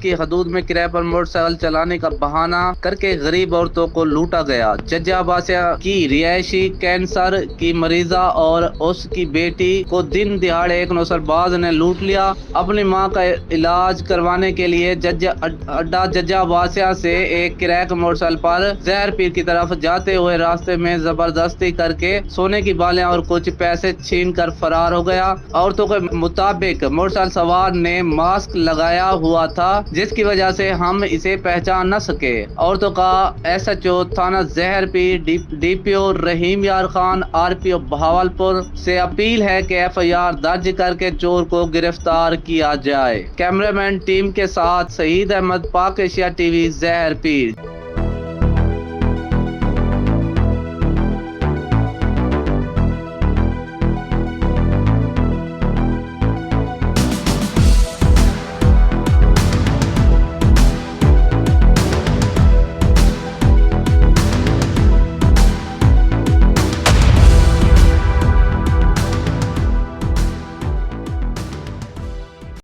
की हदूद में किराए पर मोटरसाइकिल चलाने का बहाना करके गरीब औरतों को लूटा गया। जज्जा बासिया की रिहायशी कैंसर की मरीजा और उसकी बेटी को दिन दिहाड़े एक नौसरबाज ने लूट लिया। अपनी मां का इलाज करवाने के लिए अड्डा जज्जा बासिया से एक किराए के मोटरसाइकिल पर जहर पीर की तरफ जाते हुए रास्ते में जबरदस्ती करके सोने की बालियां और कुछ पैसे छीन कर फरार हो गया। औरतों के मुताबिक मोटरसाइकिल सवार ने मास्क लगाया हुआ था, जिसकी वजह से हम इसे पहचान न सके। औरतों का SHO थाना जहर पीर DPO रहीम यार खान RPO बहावलपुर से अपील है कि FIR दर्ज करके चोर को गिरफ्तार किया जाए। कैमरामैन टीम के साथ सईद अहमद, पाक एशिया TV, जहर पीर।